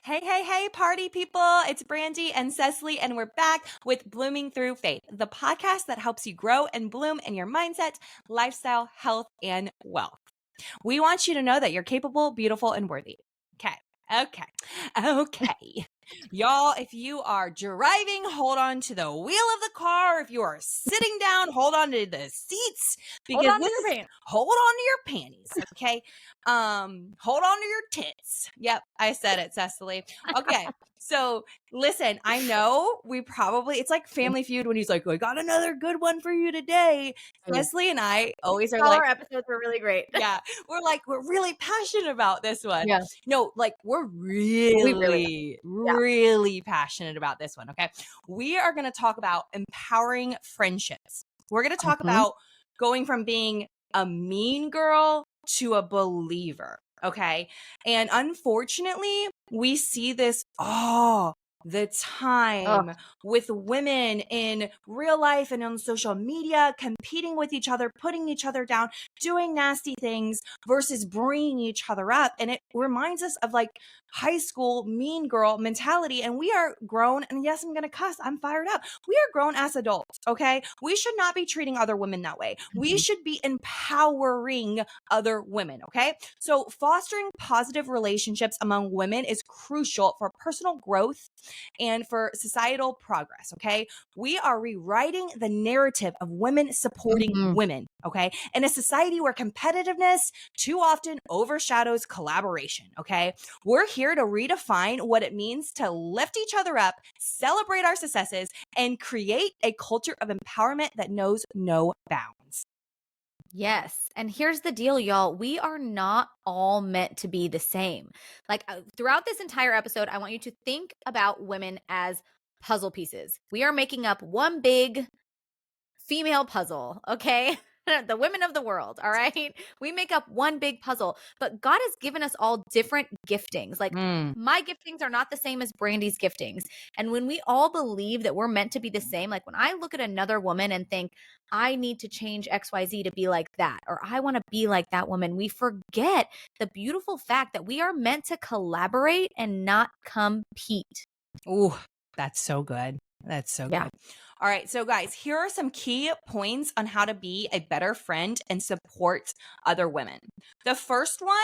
Hey, hey, hey, party people. It's Brandy and Cecily, and we're back with Blooming Through Faith, the podcast that helps you grow and bloom in your mindset, lifestyle, health, and wealth. We want you to know that you're capable, beautiful, and worthy. Okay. Y'all, if you are driving, hold on to the wheel of the car. If you are sitting down, hold on to the seats Hold because on to your pants. hold on to your panties, okay? Hold on to your tits. Yep, I said it, Cecily. Okay. So listen, I know it's like Family Feud when he's like, I got another good one for you today. Cecily and I always are All like, our episodes were really great. yeah, we're really passionate about this one. Yeah. No, like we're We really, Yeah. really passionate about this one. Okay. We are going to talk about empowering friendships. We're going to talk about going from being a mean girl to a believer. Okay. And unfortunately, we see this all the time with women in real life and on social media, competing with each other, putting each other down, doing nasty things versus bringing each other up. And it reminds us of like high school mean girl mentality. And we are grown. And yes, I'm going to cuss. I'm fired up. We are grown as adults. Okay. We should not be treating other women that way. We should be empowering other women. Okay. So fostering positive relationships among women is crucial for personal growth and for societal progress. Okay. We are rewriting the narrative of women supporting women. Okay. In a society where competitiveness too often overshadows collaboration. Okay. We're here to redefine what it means to lift each other up, celebrate our successes, and create a culture of empowerment that knows no bounds. Yes. And here's the deal, y'all. We are not all meant to be the same. Like throughout this entire episode, I want you to think about women as puzzle pieces. We are making up one big female puzzle, okay? The women of the world, all right? We make up one big puzzle, but God has given us all different giftings. Like my giftings are not the same as Brandy's giftings. And when we all believe that we're meant to be the same, like when I look at another woman and think, I need to change XYZ to be like that, or I want to be like that woman, we forget the beautiful fact that we are meant to collaborate and not compete. Ooh, that's so good. That's so good. All right. So guys, here are some key points on how to be a better friend and support other women. The first one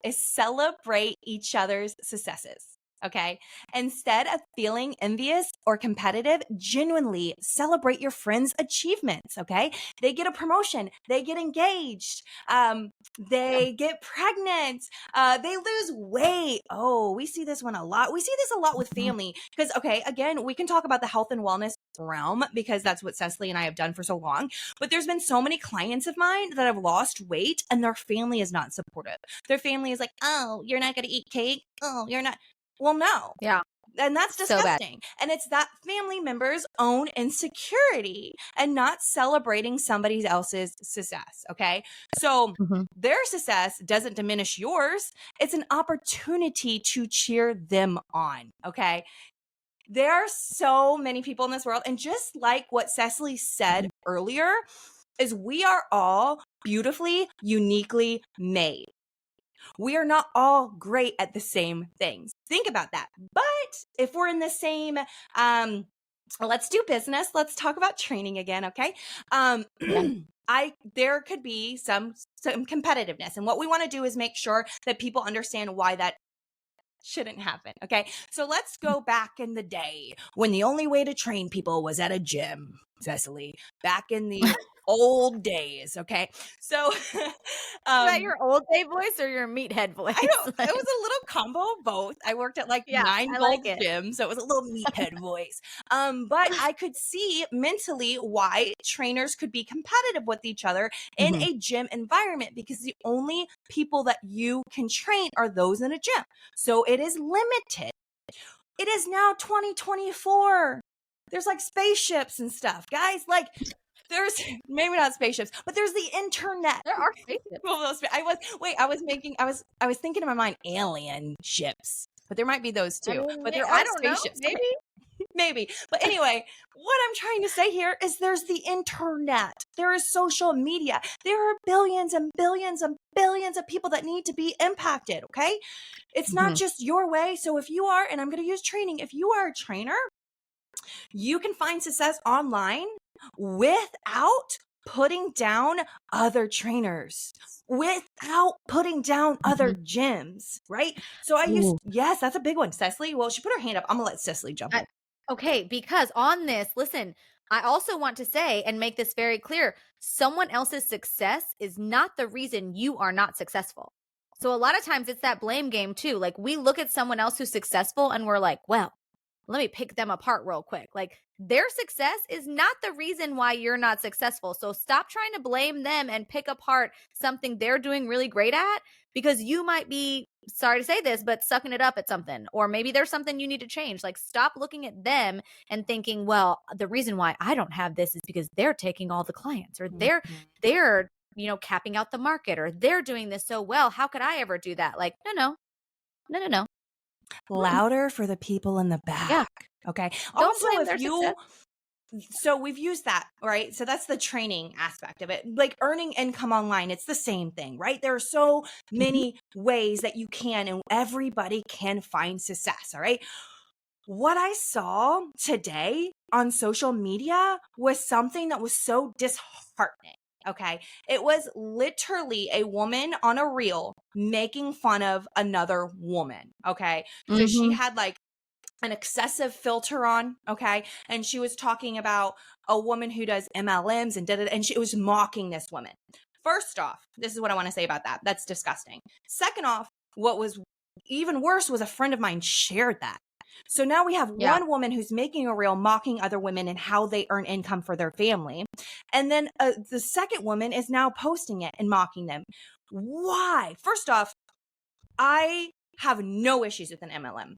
is celebrate each other's successes. Okay. Instead of feeling envious or competitive, genuinely celebrate your friends' achievements. Okay. They get a promotion, they get engaged, they get pregnant, they lose weight. Oh, we see this one a lot. We see this a lot with family because, okay, again, we can talk about the health and wellness realm because that's what Cecily and I have done for so long. But there's been so many clients of mine that have lost weight and their family is not supportive. Their family is like, oh, you're not going to eat cake. Oh, you're not. Well, no. Yeah. And that's So bad. disgusting. And it's that family member's own insecurity and not celebrating somebody else's success. Okay. So their success doesn't diminish yours. It's an opportunity to cheer them on. Okay. There are so many people in this world. And just like what Cecily said earlier, is we are all beautifully, uniquely made. We are not all great at the same things. Think about that. But if we're in the same, let's do business. Let's talk about training again. Okay. There could be some competitiveness. And what we want to do is make sure that people understand why that shouldn't happen. Okay. So let's go back in the day when the only way to train people was at a gym, Cecily, back in the old days. Okay. So, Is that your old day voice or your meathead voice? I don't, it was a little combo of both. I worked at like 9 gold gyms, so it was a little meathead voice. But I could see mentally why trainers could be competitive with each other in a gym environment because the only people that you can train are those in a gym. So it is limited. It is now 2024. There's like spaceships and stuff, guys. Like, there's maybe not spaceships, but there's the internet. There are spaceships. I was thinking in my mind alien ships, but there might be those too. I mean, but there I are don't spaceships. know, maybe. Maybe. But anyway, what I'm trying to say here is there's the internet. There is social media. There are billions and billions and billions of people that need to be impacted, okay? It's not just your way. So if you are, and I'm going to use training, if you are a trainer, you can find success online without putting down other trainers, without putting down other gyms, right? So I used, yes, that's a big one. Cecily, well, she put her hand up. I'm gonna let Cecily jump in. Okay, because on this, listen, I also want to say and make this very clear, someone else's success is not the reason you are not successful. So a lot of times it's that blame game too. Like we look at someone else who's successful and we're like, well, let me pick them apart real quick. Like their success is not the reason why you're not successful. So stop trying to blame them and pick apart something they're doing really great at, because you might be, sorry to say this, but sucking it up at something, or maybe there's something you need to change. Like stop looking at them and thinking, well, the reason why I don't have this is because they're taking all the clients, or they're capping out the market, or they're doing this so well. How could I ever do that? Like, no. Louder for the people in the back. Yeah. Okay. Don't Also, blame if their you, success. so we've used that, right? So that's the training aspect of it. Like earning income online, it's the same thing, right? There are so many ways that you can, and everybody can find success. All right. What I saw today on social media was something that was so disheartening. Okay. It was literally a woman on a reel making fun of another woman. Okay. So she had like an excessive filter on. Okay. And she was talking about a woman who does MLMs and she was mocking this woman. First off, this is what I want to say about that. That's disgusting. Second off, what was even worse was a friend of mine shared that. So now we have one woman who's making a reel mocking other women and how they earn income for their family. And then the second woman is now posting it and mocking them. Why? First off, I have no issues with an MLM.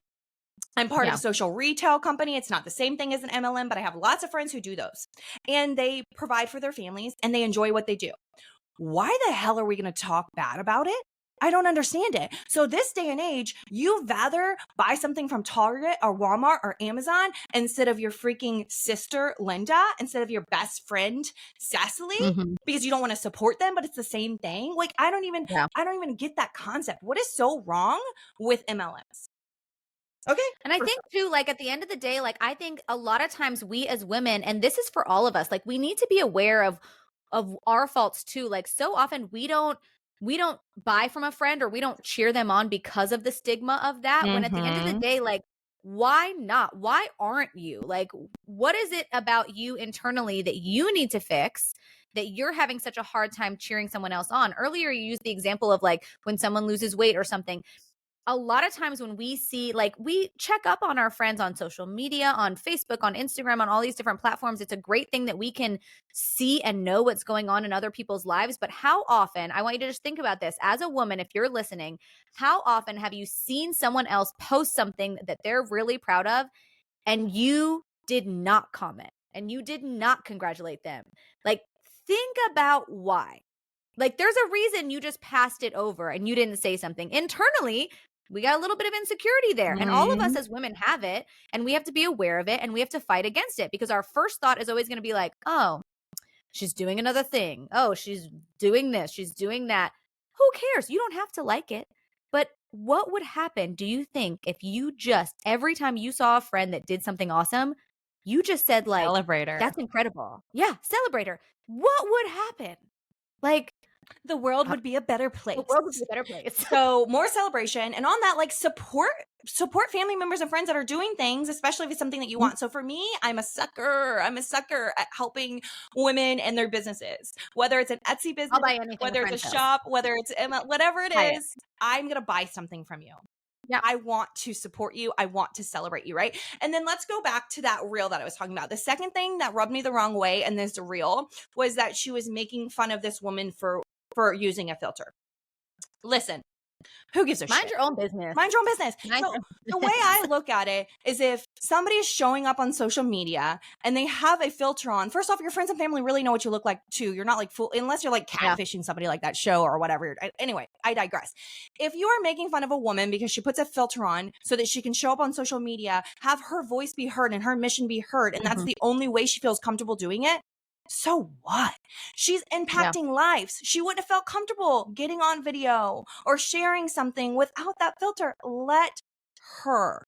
I'm part of a social retail company. It's not the same thing as an MLM, but I have lots of friends who do those. And they provide for their families and they enjoy what they do. Why the hell are we going to talk bad about it? I don't understand it. So this day and age, you'd rather buy something from Target or Walmart or Amazon instead of your freaking sister, Linda, instead of your best friend, Cecily, because you don't want to support them, but it's the same thing. Like, I don't even get that concept. What is so wrong with MLMs? Okay. And I think too, like at the end of the day, like I think a lot of times we as women, and this is for all of us, like we need to be aware of our faults too. Like so often we don't buy from a friend, or we don't cheer them on because of the stigma of that. When at the end of the day, like, why not? Why aren't you? Like, what is it about you internally that you need to fix, that you're having such a hard time cheering someone else on? Earlier, you used the example of like when someone loses weight or something. A lot of times when we see, like, we check up on our friends on social media, on Facebook, on Instagram, on all these different platforms. It's a great thing that we can see and know what's going on in other people's lives. But how often, I want you to just think about this as a woman, if you're listening, how often have you seen someone else post something that they're really proud of and you did not comment and you did not congratulate them? Like, think about why. Like, there's a reason you just passed it over and you didn't say something. Internally, we got a little bit of insecurity there. And all of us as women have it, and we have to be aware of it, and we have to fight against it, because our first thought is always going to be like, oh, she's doing another thing. Oh, she's doing this. She's doing that. Who cares? You don't have to like it. But what would happen, do you think, if you just, every time you saw a friend that did something awesome, you just said like, celebrate her. That's incredible. Yeah, celebrate her. What would happen? Like, the world would be a better place. The world would be a better place. So more celebration. And on that, like support family members and friends that are doing things, especially if it's something that you want. So for me, I'm a sucker at helping women and their businesses, whether it's an Etsy business, I'll buy anything, whether it's a shop, whether it's whatever it is, I'm going to buy something from you. Yeah. I want to support you. I want to celebrate you. Right. And then let's go back to that reel that I was talking about. The second thing that rubbed me the wrong way in this reel was that she was making fun of this woman for using a filter. Listen, Who gives a Mind shit? your own business. Mind your own business. Mind So your own the way business. I look at it is if somebody's showing up on social media and they have a filter on, first off, your friends and family really know what you look like too. You're not like fool unless you're like Yeah. catfishing somebody like that show or whatever. Anyway, I digress. If you are making fun of a woman because she puts a filter on so that she can show up on social media, have her voice be heard and her mission be heard, and that's the only way she feels comfortable doing it, so what? She's Yeah. impacting lives. She wouldn't have felt comfortable getting on video or sharing something without that filter. Let her.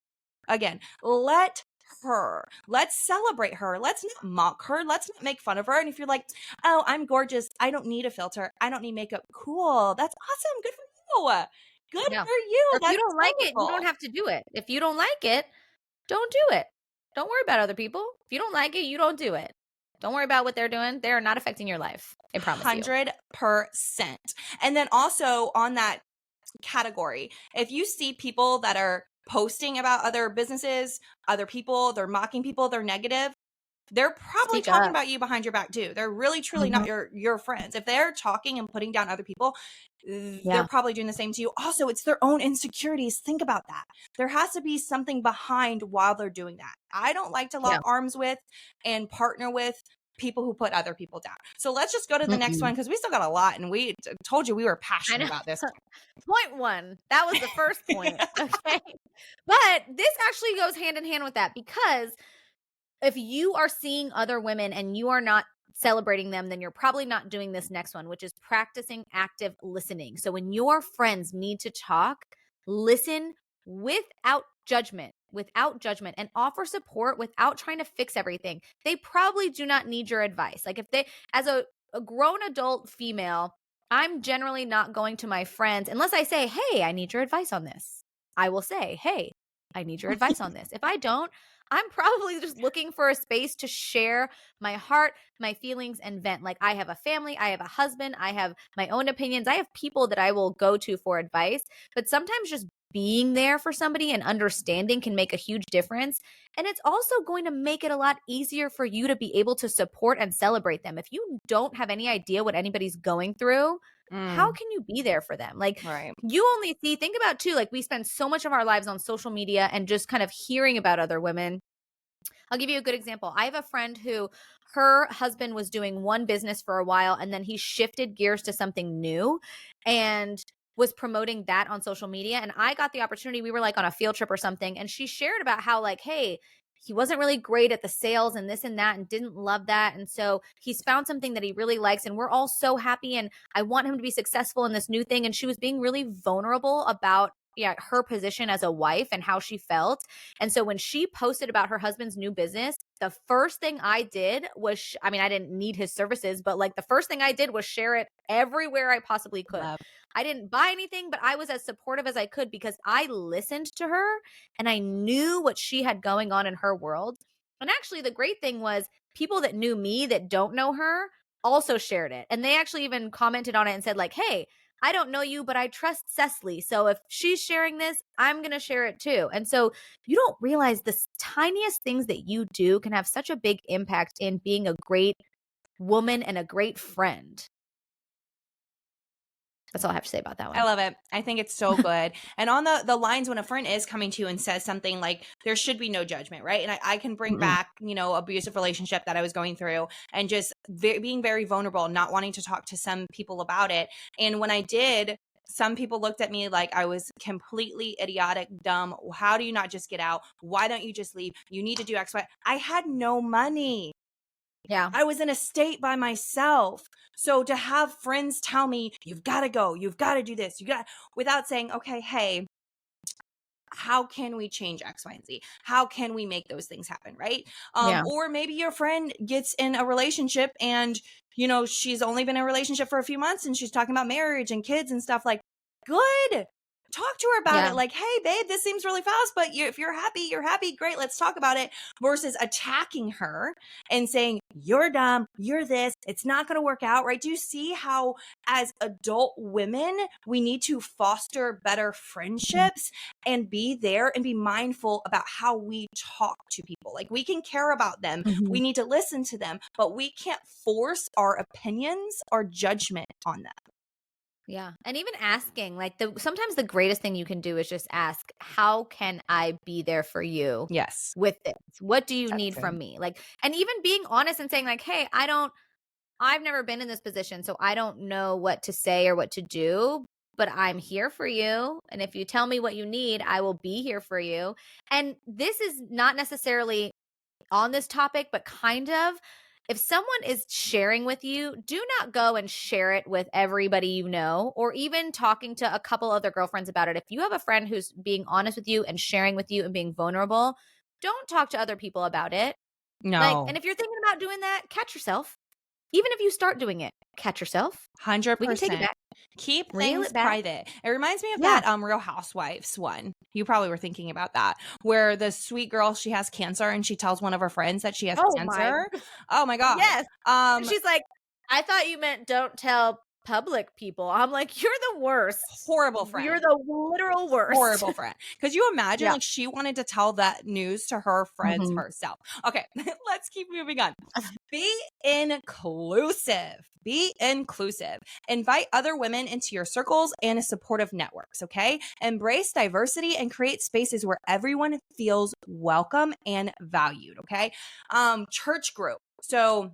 Again, let her. Let's celebrate her. Let's not mock her. Let's not make fun of her. And if you're like, oh, I'm gorgeous, I don't need a filter, I don't need makeup, cool. That's awesome. Good for you. Good Yeah. for you. Or if you That's don't like it, you don't wonderful. have to do it. If you don't like it, don't do it. Don't worry about other people. If you don't like it, you don't do it. Don't worry about what they're doing. They're not affecting your life. I promise you. 100%. And then also on that category, if you see people that are posting about other businesses, other people, they're mocking people, they're negative, they're probably Speak talking up. about you behind your back too. They're really truly not your friends. If they're talking and putting down other people, they're probably doing the same to you. Also, it's their own insecurities. Think about that. There has to be something behind while they're doing that. I don't like to lock arms with and partner with people who put other people down. So let's just go to the next one because we still got a lot, and we told you we were I passionate know. about this. Point one. That was the first point. Okay. But this actually goes hand in hand with that, because if you are seeing other women and you are not celebrating them, then you're probably not doing this next one, which is practicing active listening. So when your friends need to talk, listen without judgment, and offer support without trying to fix everything. They probably do not need your advice. Like, if they, as a grown adult female, I'm generally not going to my friends unless I say, hey, I need your advice on this. I will say, hey, I need your advice on this. If I don't, I'm probably just looking for a space to share my heart, my feelings, and vent. Like, I have a family, I have a husband, I have my own opinions, I have people that I will go to for advice. But sometimes just being there for somebody and understanding can make a huge difference. And it's also going to make it a lot easier for you to be able to support and celebrate them. If you don't have any idea what anybody's going through, how can you be there for them? Like, Right. you only see, think about too, like, we spend so much of our lives on social media and just kind of hearing about other women. I'll give you a good example. I have a friend who, her husband was doing one business for a while, and then he shifted gears to something new and was promoting that on social media. And I got the opportunity. We were like on a field trip or something, and she shared about how, like, hey, he wasn't really great at the sales and this and that and didn't love that. And so he's found something that he really likes, and we're all so happy. And I want him to be successful in this new thing. And she was being really vulnerable about, yeah, her position as a wife and how she felt. And so when she posted about her husband's new business, the first thing I did was, I mean, I didn't need his services, but like the first thing I did was share it everywhere I possibly could. Love. I didn't buy anything, but I was as supportive as I could because I listened to her and I knew what she had going on in her world. And actually, the great thing was, people that knew me that don't know her also shared it. And they actually even commented on it and said, like, hey, I don't know you, but I trust Cecily. So if she's sharing this, I'm going to share it too. And so you don't realize the tiniest things that you do can have such a big impact in being a great woman and a great friend. That's all I have to say about that one. I love it. I think it's so good. And on the lines, when a friend is coming to you and says something like, there should be no judgment, right? And I can bring back, abusive relationship that I was going through, and just being very vulnerable, not wanting to talk to some people about it. And when I did, some people looked at me like I was completely idiotic, dumb. How do you not just get out? Why don't you just leave? You need to do X, Y. I had no money. Yeah. I was in a state by myself. So to have friends tell me, you've got to go, you've got to do this, without saying, okay, hey, how can we change X, Y, and Z? How can we make those things happen, right? Yeah. Or maybe your friend gets in a relationship and, she's only been in a relationship for a few months and she's talking about marriage and kids and stuff. Like, good. Talk to her about it. Like, hey, babe, this seems really fast, but if you're happy, you're happy. Great, let's talk about it. Versus attacking her and saying, you're dumb, you're this, it's not going to work out, right? Do you see how, as adult women, we need to foster better friendships and be there and be mindful about how we talk to people? Like, we can care about them, we need to listen to them, but we can't force our opinions or judgment on them. Yeah. And even asking, like sometimes the greatest thing you can do is just ask, how can I be there for you Yes. with this? What do you That's need good. from me? Like, and even being honest and saying, like, hey, I've never been in this position, so I don't know what to say or what to do, but I'm here for you. And if you tell me what you need, I will be here for you. And this is not necessarily on this topic, but kind of. If someone is sharing with you, do not go and share it with everybody you know, or even talking to a couple other girlfriends about it. If you have a friend who's being honest with you and sharing with you and being vulnerable, don't talk to other people about it. Like, No. and if you're thinking about doing that, catch yourself. Even if you start doing it, catch yourself. We can take it 100%. back, Keep reel things it back. private. It reminds me of Yeah. that Real Housewives one. You probably were thinking about that, where the sweet girl, she has cancer and she tells one of her friends that she has Oh my, cancer. Oh my god. yes. And Um she's like, I thought you meant don't tell public people. I'm like, you're the worst. horrible You're friend. the literal worst. Horrible friend. Could you imagine Yeah. like she wanted to tell that news to her friends Mhm. herself? Okay, let's keep moving on. Be inclusive. Be inclusive. Invite other women into your circles and supportive networks, okay? Embrace diversity and create spaces where everyone feels welcome and valued, okay? Church group. So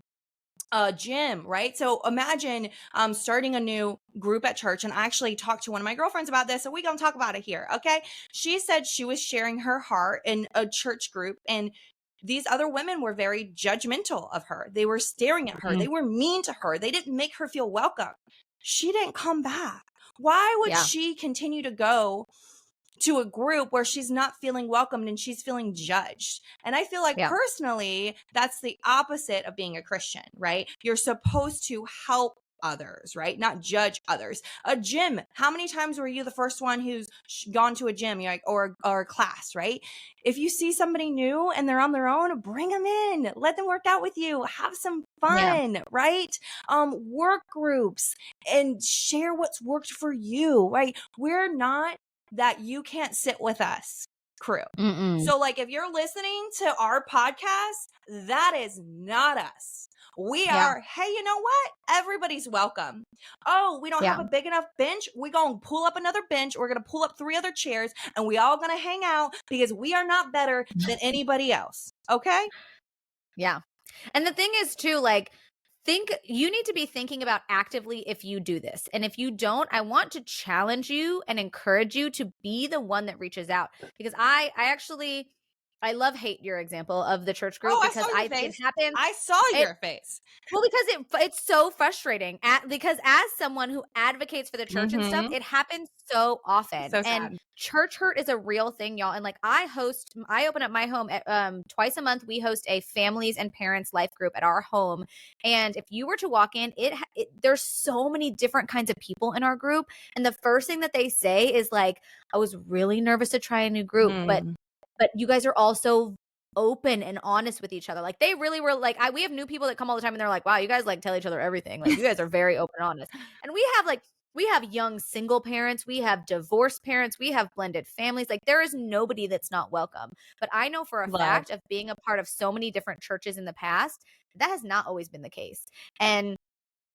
a gym, right? So imagine starting a new group at church. And I actually talked to one of my girlfriends about this, so we gonna talk about it here, okay? She said she was sharing her heart in a church group, and these other women were very judgmental of her. They were staring at her. Mhm. They were mean to her. They didn't make her feel welcome. She didn't come back. Why would Yeah. she continue to go to a group where she's not feeling welcomed and she's feeling judged? And I feel like Yeah. personally, that's the opposite of being a Christian, right? You're supposed to help others, right? Not judge others. A gym. How many times were you the first one who's gone to a gym, you're like, or a class, right? If you see somebody new and they're on their own, bring them in. Let them work out with you. Have some Yeah. fun, right? Work groups and share what's worked for you, right? We're not that you can't sit with us crew. Mm-mm. So, like, if you're listening to our podcast, that is not us. We Yeah. are, hey, you know what? Everybody's welcome. Oh, we don't have Yeah. a big enough bench. We're going to pull up another bench. We're going to pull up 3 other chairs and we all going to hang out because we are not better than anybody else. Okay? Yeah. And the thing is too, like, you need to be thinking about actively if you do this. And if you don't, I want to challenge you and encourage you to be the one that reaches out, because I love hate your example of the church group, Oh, I because saw your it face. happens. I saw It your face. Well, because it's so frustrating. Because as someone who advocates for the church and stuff, Mm-hmm. it happens so often. So And sad. church hurt is a real thing, y'all. And like I open up my home at, twice a month. We host a families and parents life group at our home. And if you were to walk in, there's so many different kinds of people in our group. And the first thing that they say is like, I was really nervous to try a new group, but Mm. you guys are also open and honest with each other. Like they really were like, we have new people that come all the time and they're like, wow, you guys like tell each other everything. Like you guys are very open and honest. And we have young single parents, we have divorced parents, we have blended families. Like there is nobody that's not welcome. But I know for a Love. fact of being a part of so many different churches in the past, that has not always been the case. And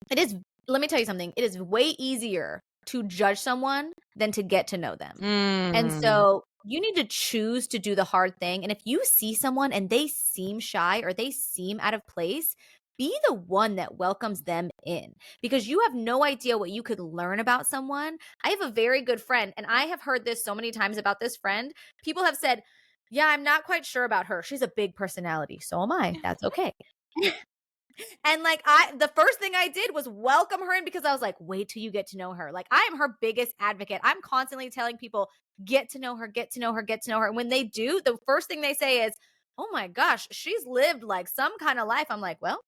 it is, let me tell you something, it is way easier to judge someone than to get to know them. And Mm. so you need to choose to do the hard thing. And if you see someone and they seem shy or they seem out of place, be the one that welcomes them in, because you have no idea what you could learn about someone. I have a very good friend, and I have heard this so many times about this friend. People have said, yeah, I'm not quite sure about her. She's a big personality. So am I. That's okay. And like the first thing I did was welcome her in, because I was like, wait till you get to know her. Like I am her biggest advocate. I'm constantly telling people, get to know her, get to know her, get to know her. And when they do, the first thing they say is, oh my gosh, she's lived like some kind of life. I'm like, well,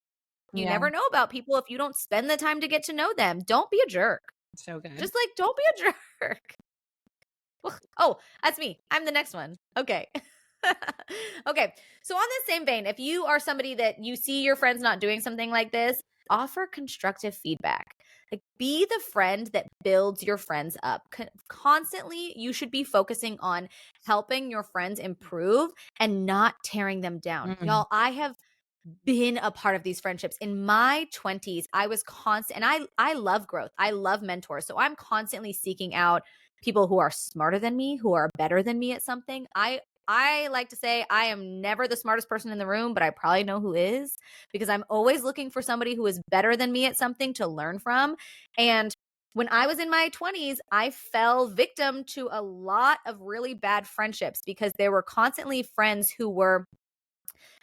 you Yeah. never know about people if you don't spend the time to get to know them. Don't be a jerk. So good. Just like, don't be a jerk. Oh, that's me. I'm the next one. Okay. Okay. So on the same vein, if you are somebody that you see your friends not doing something like this, offer constructive feedback. Like be the friend that builds your friends up. Constantly, you should be focusing on helping your friends improve and not tearing them down. Mm. Y'all, I have been a part of these friendships. In my 20s, I was constant, and I love growth. I love mentors. So I'm constantly seeking out people who are smarter than me, who are better than me at something. I like to say I am never the smartest person in the room, but I probably know who is, because I'm always looking for somebody who is better than me at something to learn from. And when I was in my 20s, I fell victim to a lot of really bad friendships because there were constantly friends who were,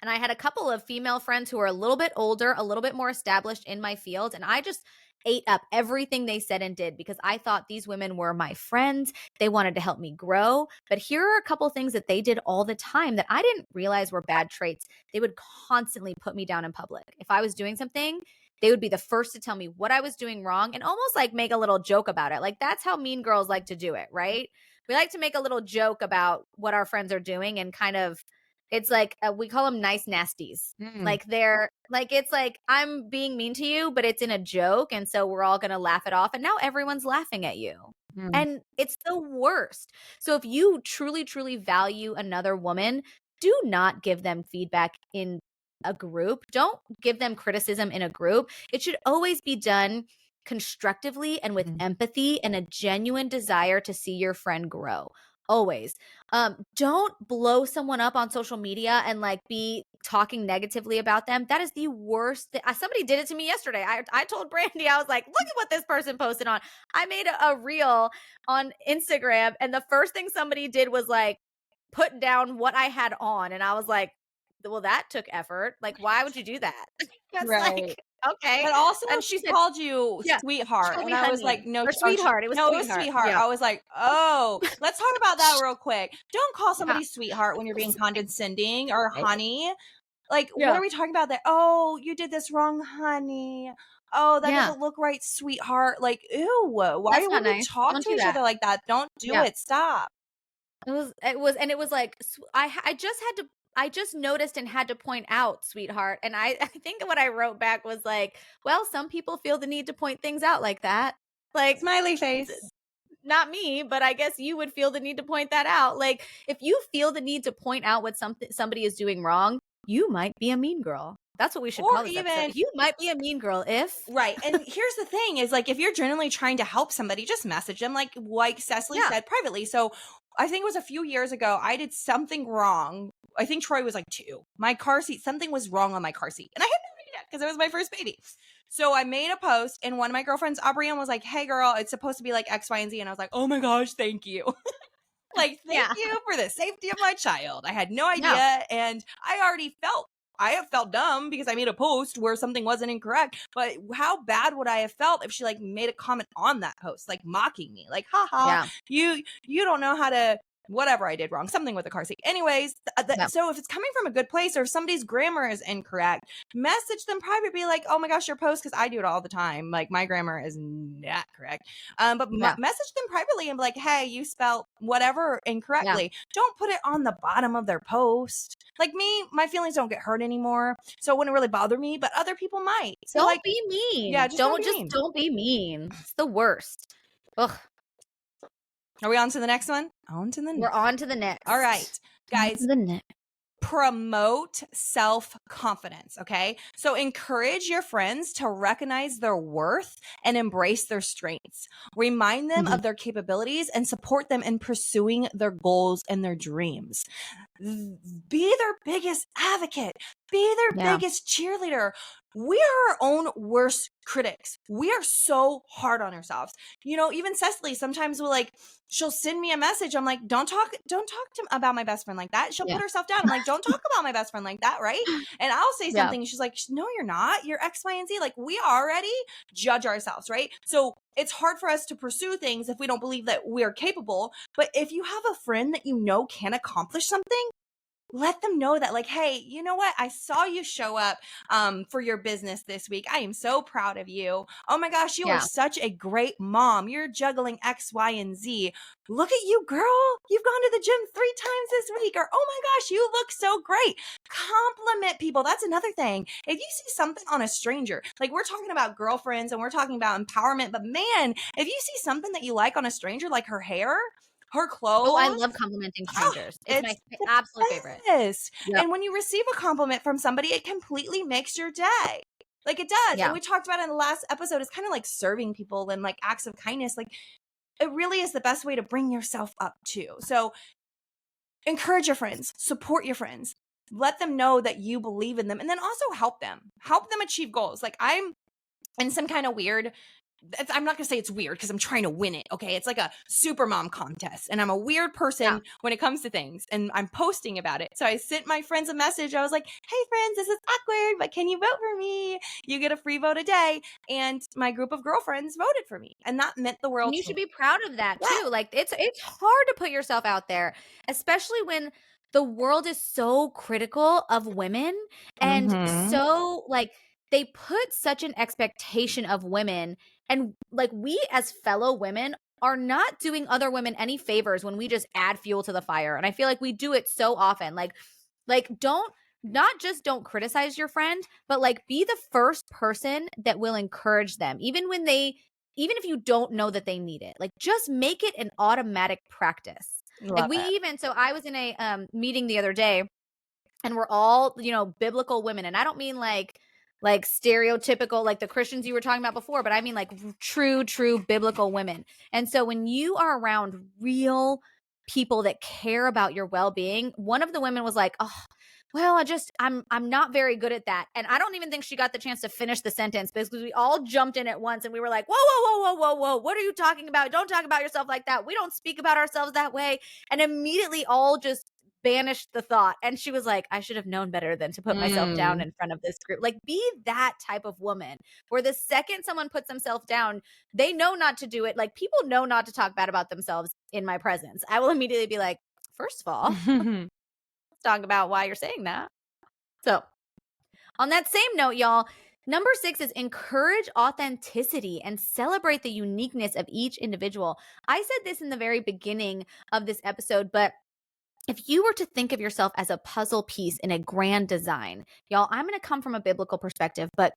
and I had a couple of female friends who were a little bit older, a little bit more established in my field. And I just ate up everything they said and did because I thought these women were my friends. They wanted to help me grow. But here are a couple of things that they did all the time that I didn't realize were bad traits. They would constantly put me down in public. If I was doing something, they would be the first to tell me what I was doing wrong and almost like make a little joke about it. Like that's how mean girls like to do it, right? We like to make a little joke about what our friends are doing and kind of, it's like we call them nice nasties. Like they're like, it's like I'm being mean to you, but it's in a joke. And so we're all going to laugh it off. And now everyone's laughing at you. And it's the worst. So if you truly, truly value another woman, do not give them feedback in a group. Don't give them criticism in a group. It should always be done constructively and with empathy and a genuine desire to see your friend grow. Always. Don't blow someone up on social media and like be talking negatively about them. That is the worst thing. Somebody did it to me yesterday. I told Brandy, I was like, look at what this person posted on. I made a reel on Instagram, and the first thing somebody did was like put down what I had on. And I was like, well, that took effort. Like, why would you do that? That's Right. like, okay. But also, And she said, called you yeah, sweetheart, called and me I was honey like, no, or sweetheart. It was no, it was sweetheart. sweetheart. Yeah. I was like, oh, let's talk about that real quick. Don't call Yeah. somebody sweetheart when you're being condescending or honey. Like, what Yeah. are we talking about? That, oh, you did this wrong, honey. Oh, that Yeah. doesn't look right, sweetheart. Like, ew, why That's not would we nice. talk Don't to do each that. other like that? Don't do Yeah. it. Stop. And it was like, I just noticed and had to point out, sweetheart. And I think what I wrote back was like, well, some people feel the need to point things out like that. Like, Smiley face. not me, but I guess you would feel the need to point that out. Like, if you feel the need to point out what somebody is doing wrong, you might be a mean girl. That's what we should Or call this even episode. You might be a mean girl if right. And here's the thing is like if you're genuinely trying to help somebody, just message them like Cecily said privately. So I think it was a few years ago, I did something wrong. I think Troy was like 2. My car seat, something was wrong on my car seat. And I had no idea because it was my first baby. So I made a post and one of my girlfriends, Aubrianne, was like, hey girl, it's supposed to be like X, Y, and Z. And I was like, oh my gosh, thank you. Like, thank you for the safety of my child. I had no idea. And I have felt dumb because I made a post where something wasn't incorrect. But how bad would I have felt if she like made a comment on that post, like mocking me, like, haha, you don't know how to whatever I did wrong, something with the car seat. Anyways, so if it's coming from a good place or if somebody's grammar is incorrect, message them private, be like, oh my gosh, your post, because I do it all the time. Like my grammar is not correct. But message them privately and be like, hey, you spelled whatever incorrectly. Don't put it on the bottom of their post. Like me, my feelings don't get hurt anymore, so it wouldn't really bother me, but other people might. So don't like, be mean. Yeah, don't be mean. It's the worst. Ugh. Are we on to the next one? We're on to the next. All right, guys. Promote self-confidence, okay? So encourage your friends to recognize their worth and embrace their strengths. Remind them of their capabilities and support them in pursuing their goals and their dreams. Be their biggest advocate. Be their biggest cheerleader. We are our own worst critics. We are so hard on ourselves. You know, even Cecily, sometimes she'll send me a message. I'm like, don't talk about my best friend like that. She'll put herself down. I'm like, don't talk about my best friend like that, right? And I'll say something. And she's like, no, you're not. You're X, Y, and Z. Like, we already judge ourselves, right? So it's hard for us to pursue things if we don't believe that we're capable. But if you have a friend that you know can accomplish something, let them know that, like, hey, you know what? I saw you show up for your business this week. I am so proud of you. Oh my gosh, you are such a great mom. You're juggling X, Y, and Z. Look at you, girl. You've gone to the gym 3 times this week. Or, oh my gosh, you look so great. Compliment people. That's another thing. If you see something on a stranger, like we're talking about girlfriends and we're talking about empowerment, but man, if you see something that you like on a stranger, like her hair, Her Oh, I clothes. love complimenting Oh, strangers. It's my it's the absolute favorite. best. Yep. And when you receive a compliment from somebody, it completely makes your day. Like it does. And Yeah. we talked about it in the last episode. It's kind of like serving people and like acts of kindness. Like it really is the best way to bring yourself up too. So encourage your friends, support your friends, let them know that you believe in them, and then also help them achieve goals. Like I'm in some kind of weird, I'm not gonna say it's weird because I'm trying to win it. Okay. It's like a super mom contest. And I'm a weird Yeah. person when it comes to things. And I'm posting about it. So I sent my friends a message. I was like, hey friends, this is awkward, but can you vote for me? You get a free vote a day. And my group of girlfriends voted for me. And that meant the And world you to should me. be proud of that Yeah. too. Like it's hard to put yourself out there, especially when the world is so critical of women and Mm-hmm. so like they put such an expectation of women, and like we as fellow women are not doing other women any favors when we just add fuel to the fire. And I feel like we do it so often. Like don't not just don't criticize your friend, but like be the first person that will encourage them even if you don't know that they need it. Like just make it an automatic practice. Like Love we it. even so I was in a meeting the other day, and we're all, biblical women, and I don't mean like stereotypical like the Christians you were talking about before, but I mean like true biblical women. And so when you are around real people that care about your well-being, one of the women was like, "Oh, well, I'm not very good at that." And I don't even think she got the chance to finish the sentence because we all jumped in at once and we were like, whoa, what are you talking about? Don't talk about yourself like that. We don't speak about ourselves that way. And immediately all just banished the thought. And she was like, I should have known better than to put myself down in front of this group. Like, be that type of woman where the second someone puts themselves down, they know not to do it. Like, people know not to talk bad about themselves in my presence. I will immediately be like, first of all, let's talk about why you're saying that. So, on that same note, y'all, number 6 is encourage authenticity and celebrate the uniqueness of each individual. I said this in the very beginning of this episode, but if you were to think of yourself as a puzzle piece in a grand design, y'all, I'm going to come from a biblical perspective, but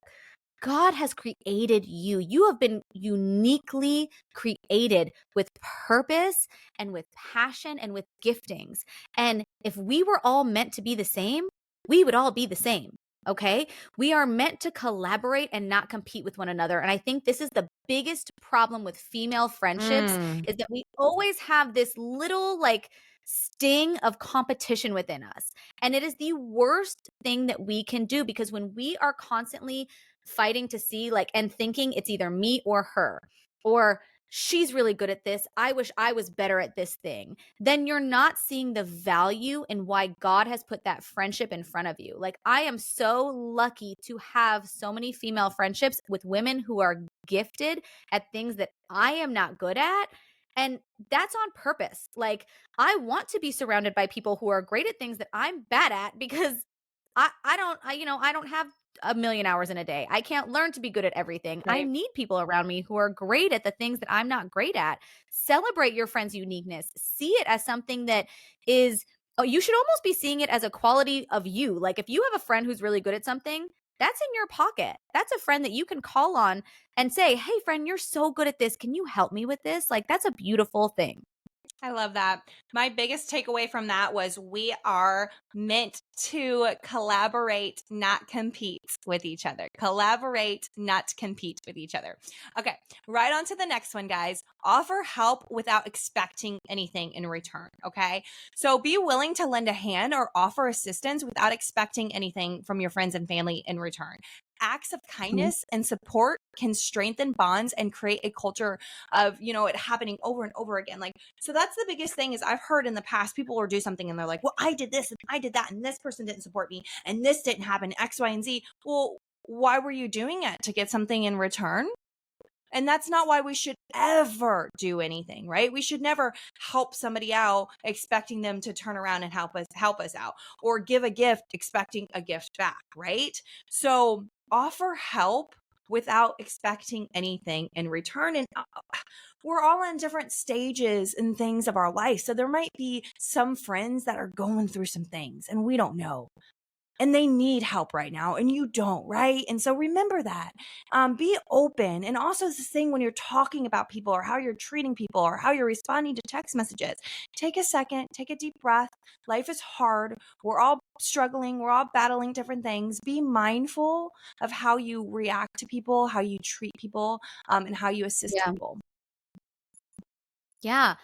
God has created you. You have been uniquely created with purpose and with passion and with giftings. And if we were all meant to be the same, we would all be the same. Okay. We are meant to collaborate and not compete with one another. And I think this is the biggest problem with female friendships is that we always have this little like sting of competition within us. And it is the worst thing that we can do because when we are constantly fighting to see like and thinking it's either me or her, or she's really good at this, I wish I was better at this thing, then you're not seeing the value in why God has put that friendship in front of you. Like I am so lucky to have so many female friendships with women who are gifted at things that I am not good at. And that's on purpose. Like I want to be surrounded by people who are great at things that I'm bad at because I don't have a million hours in a day. I can't learn to be good at everything. I Right. need people around me who are great at the things that I'm not great at. Celebrate your friend's uniqueness. See it as something that is, oh, you should almost be seeing it as a quality of you. Like if you have a friend who's really good at something, that's in your pocket. That's a friend that you can call on and say, hey, friend, you're so good at this. Can you help me with this? Like that's a beautiful thing. I love that. My biggest takeaway from that was we are meant to collaborate, not compete with each other. Collaborate, not compete with each other. Okay, right on to the next one, guys. Offer help without expecting anything in return. Okay, so be willing to lend a hand or offer assistance without expecting anything from your friends and family in return. Acts of kindness and support can strengthen bonds and create a culture of, it happening over and over again. Like, so that's the biggest thing is I've heard in the past people will do something and they're like, well, I did this and I did that and this person didn't support me and this didn't happen, X, Y, and Z. Well, why were you doing it? To get something in return? And that's not why we should ever do anything, right? We should never help somebody out expecting them to turn around and help us out, or give a gift expecting a gift back, right? So offer help without expecting anything in return. And we're all in different stages and things of our life. So there might be some friends that are going through some things and we don't know. and they need help right now and you don't, right? And so remember that. Be open. And also this thing when you're talking about people or how you're treating people or how you're responding to text messages, take a second, take a deep breath. Life is hard. We're all struggling. We're all battling different things. Be mindful of how you react to people, how you treat people, and how you assist Yeah. people. Yeah.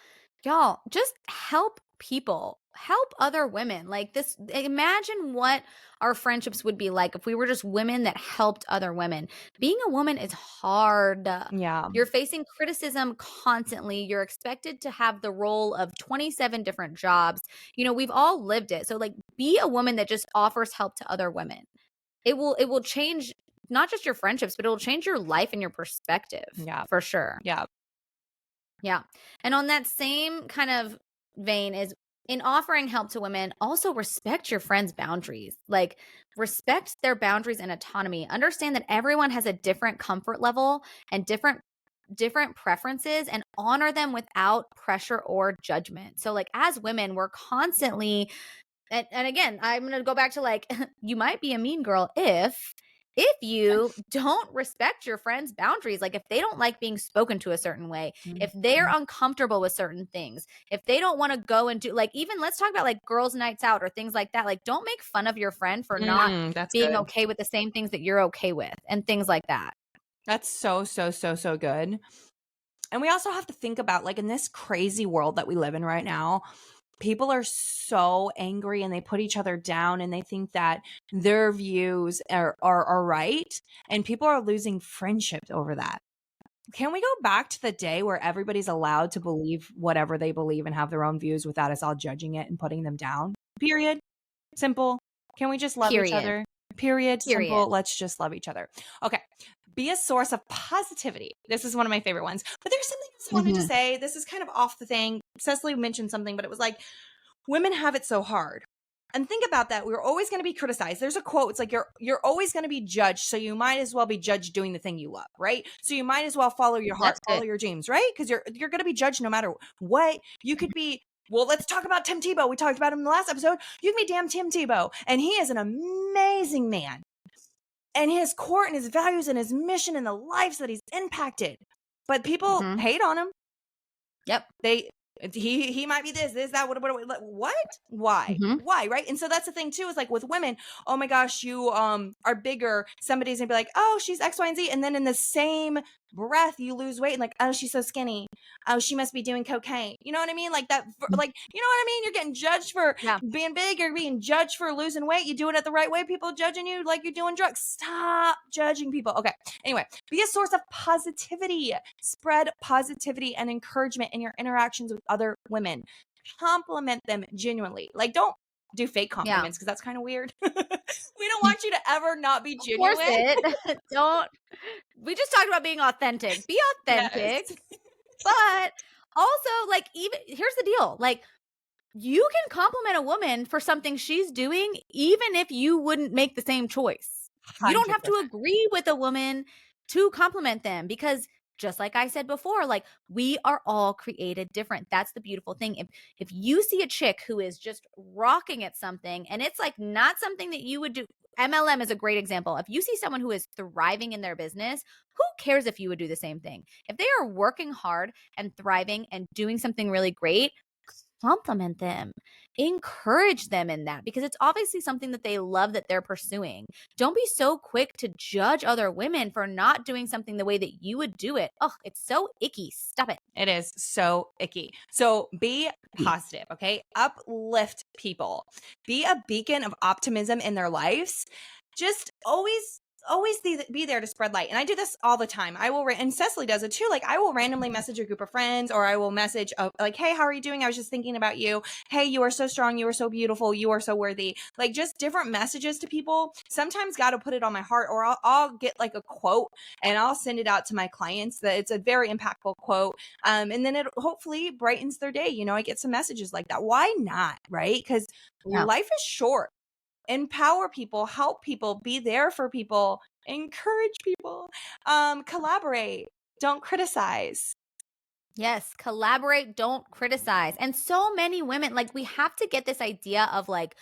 Y'all, just help people. Help other women. Like this, imagine what our friendships would be like if we were just women that helped other women. Being a woman is hard. Yeah. You're facing criticism constantly. You're expected to have the role of 27 different jobs. You know, we've all lived it. So like be a woman that just offers help to other women. It will change not just your friendships, but it will change your life and your perspective Yeah. for sure. Yeah. Yeah. And on that same kind of vein is in offering help to women, also respect your friends' boundaries. Like respect their boundaries and autonomy. Understand that everyone has a different comfort level and different preferences, and honor them without pressure or judgment. So like as women, we're constantly and again, I'm going to go back to like you might be a mean girl if you don't respect your friends' boundaries, like if they don't like being spoken to a certain way, if they're uncomfortable with certain things, if they don't want to go and do like even let's talk about like girls' nights out or things like that. Like don't make fun of your friend for not That's being good. okay with the same things that you're okay with and things like that. That's so, so, so, so good. And we also have to think about like in this crazy world that we live in right now, people are so angry and they put each other down and they think that their views are right. And people are losing friendships over that. Can we go back to the day where everybody's allowed to believe whatever they believe and have their own views without us all judging it and putting them down? Period. Simple. Can we just love each Period. other? Period. Period. Simple. Let's just love each other. Okay. Be a source of positivity. This is one of my favorite ones. But there's something else I wanted to say. This is kind of off the thing. Cecily mentioned something, but it was like, women have it so hard. And think about that. We're always going to be criticized. There's a quote. It's like you're always going to be judged. So you might as well be judged doing the thing you love, right? So you might as well follow your heart, That's follow good. your dreams, right? Because you're going to be judged no matter what. You could be. Well, let's talk about Tim Tebow. We talked about him in the last episode. You can be damn Tim Tebow, and he is an amazing man. And his core and his values and his mission and the lives that he's impacted. But people hate on him. Yep. He might be this, that, what? Why? Why? Right? And so that's the thing too, is like with women, oh my gosh, you are bigger. Somebody's gonna be like, oh, she's X, Y, and Z. And then in the same breath, you lose weight and like, oh, she's so skinny. Oh, she must be doing cocaine. You know what I mean? Like that, like, you know what I mean? You're getting judged for being big. You're being judged for losing weight. You doing it the right way. People judging you like you're doing drugs. Stop judging people. Okay. Anyway, be a source of positivity. Spread positivity and encouragement in your interactions with other women. Compliment them genuinely. Like, don't do fake compliments because that's kind of weird. We don't want you to ever not be genuine. Force it. Don't. We just talked about being authentic. Be authentic. Yes. But also, like, even here's the deal. Like, you can compliment a woman for something she's doing, even if you wouldn't make the same choice. You don't have to 100%. agree with a woman to compliment them because just like I said before, like we are all created different. That's the beautiful thing. If you see a chick who is just rocking at something and it's like not something that you would do, MLM is a great example. If you see someone who is thriving in their business, who cares if you would do the same thing? If they are working hard and thriving and doing something really great, compliment them, encourage them in that because it's obviously something that they love that they're pursuing. Don't be so quick to judge other women for not doing something the way that you would do it. Oh, it's so icky. Stop it. It is so icky. So be positive, okay? Uplift people. Be a beacon of optimism in their lives. Just always be there to spread light. And I do this all the time. I will, and Cecily does it too. Like I will randomly message a group of friends or I will message like, hey, how are you doing? I was just thinking about you. Hey, you are so strong. You are so beautiful. You are so worthy. Like just different messages to people. Sometimes God will put it on my heart or I'll get like a quote and I'll send it out to my clients that it's a very impactful quote. And then it hopefully brightens their day. You know, I get some messages like that. Why not? Right? Because life is short. Empower people, help people, be there for people, encourage people, collaborate, don't criticize. Yes, collaborate, don't criticize. And so many women, like we have to get this idea of like,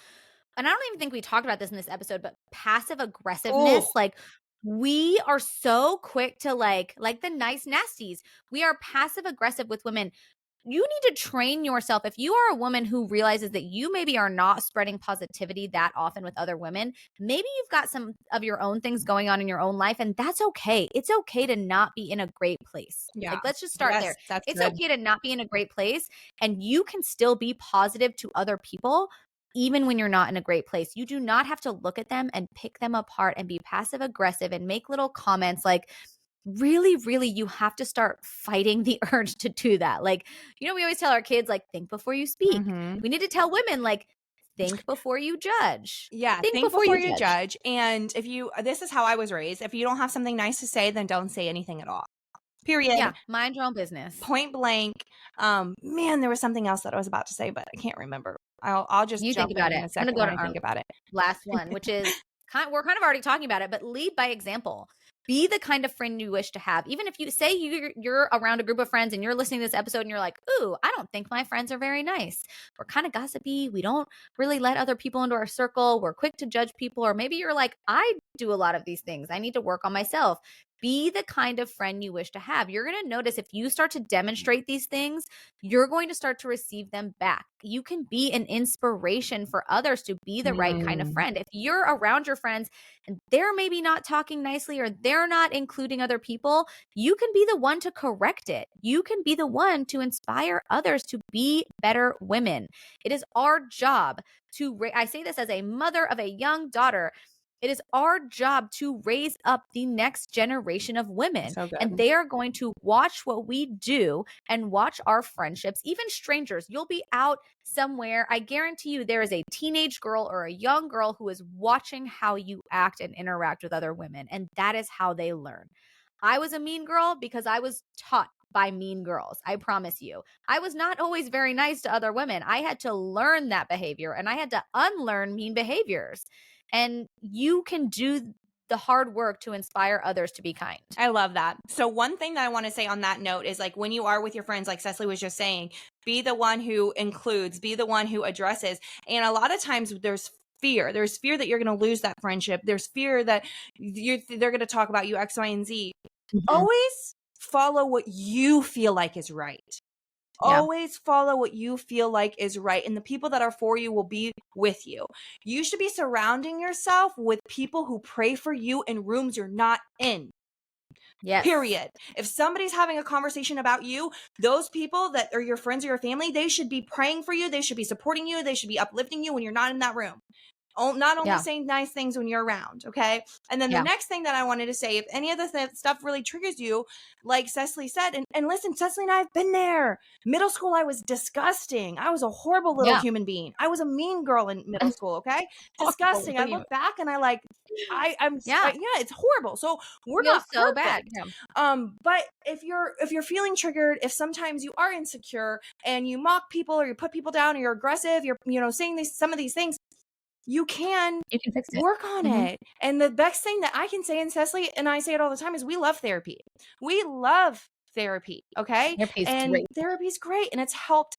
and I don't even think we talked about this in this episode, but passive Oh, aggressiveness, like we are so quick to like the nice nasties. We are passive aggressive with women. You need to train yourself. If you are a woman who realizes that you maybe are not spreading positivity that often with other women, maybe you've got some of your own things going on in your own life, and that's okay. It's okay to not be in a great place. yeah. Like, let's just start Yes, there. that's It's good. okay to not be in a great place, and you can still be positive to other people even when you're not in a great place. You do not have to look at them and pick them apart and be passive aggressive and make little comments like, really, really, you have to start fighting the urge to do that. Like, we always tell our kids, like, think before you speak. Mhm. We need to tell women, like, think before you judge. Yeah, Think think before before you you judge. judge, and if you this is how I was raised, if you don't have something nice to say, then don't say anything at all. Period. Yeah, mind your own business. Point blank. Man, there was something else that I was about to say, but I can't remember. I'll just You think jump in about it. a I'm going second to go when to I our think about it. last one, which is we're kind of already talking about it, but lead by example. Be the kind of friend you wish to have. Even if you say you're around a group of friends and you're listening to this episode and you're like, ooh, I don't think my friends are very nice. We're kind of gossipy. We don't really let other people into our circle. We're quick to judge people. Or maybe you're like, I do a lot of these things. I need to work on myself. Be the kind of friend you wish to have. You're going to notice if you start to demonstrate these things, you're going to start to receive them back. You can be an inspiration for others to be the right kind of Mm. friend. If you're around your friends and they're maybe not talking nicely or they're not including other people, you can be the one to correct it. You can be the one to inspire others to be better women. It is our job I say this as a mother of a young daughter. It is our job to raise up the next generation of women, So and good. they are going to watch what we do and watch our friendships, even strangers. You'll be out somewhere. I guarantee you there is a teenage girl or a young girl who is watching how you act and interact with other women, and that is how they learn. I was a mean girl because I was taught by mean girls. I promise you. I was not always very nice to other women. I had to learn that behavior and I had to unlearn mean behaviors. And you can do the hard work to inspire others to be kind. I love that. So one thing that I want to say on that note is like when you are with your friends, like Cecily was just saying, be the one who includes, be the one who addresses. And a lot of times there's fear. There's fear that you're going to lose that friendship. There's fear that they're going to talk about you X, Y, and Z. Mhm. Always follow what you feel like is right. Yeah. Always follow what you feel like is right, and the people that are for you will be with you. You should be surrounding yourself with people who pray for you in rooms you're not in. Yes. Period. If somebody's having a conversation about you, those people that are your friends or your family, they should be praying for you. They should be supporting you. They should be uplifting you when you're not in that room. Not only Yeah. saying nice things when you're around, okay? And then the Yeah. next thing that I wanted to say, if any of the stuff really triggers you, like Cecily said, and listen, Cecily and I have been there. Middle school, I was disgusting. I was a horrible little Yeah. human being. I was a mean girl in middle school, okay? Disgusting. I look back and Yeah. yeah, it's horrible. So we're Feels not so bad. perfect. Yeah. But if you're feeling triggered, if sometimes you are insecure and you mock people or you put people down or you're aggressive, you're saying some of these things, you can You can fix it. work on it. And the best thing that I can say, and Cecily and I say it all the time, is we love therapy. We love therapy, okay? Therapy's And great. therapy's great, and it's helped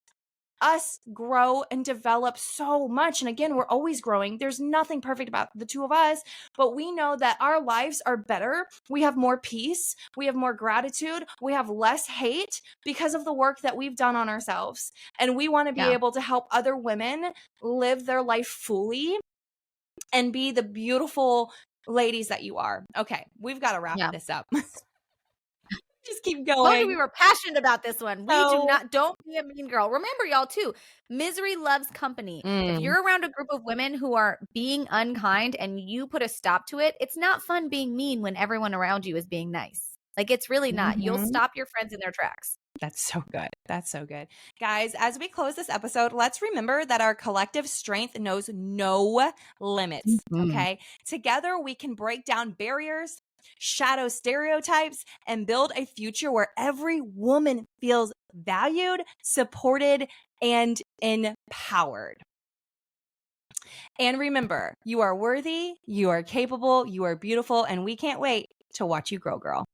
us grow and develop so much. And again, we're always growing. There's nothing perfect about the two of us, but we know that our lives are better. We have more peace. We have more gratitude. We have less hate because of the work that we've done on ourselves. And we want to be Yeah. able to help other women live their life fully and be the beautiful ladies that you are. Okay, we've got to wrap Yeah. this up. Just keep Told you we going. were passionate about this one. So, Don't be a mean girl. Remember, y'all, too, misery loves company. If you're around a group of women who are being unkind and you put a stop to it, it's not fun being mean when everyone around you is being nice. Like, it's really not. You'll stop your friends in their tracks. That's so good. That's so good. Guys, as we close this episode, let's remember that our collective strength knows no limits. Okay. Together, we can break down barriers, shadow stereotypes, and build a future where every woman feels valued, supported, and empowered. And remember, you are worthy, you are capable, you are beautiful, and we can't wait to watch you grow, girl.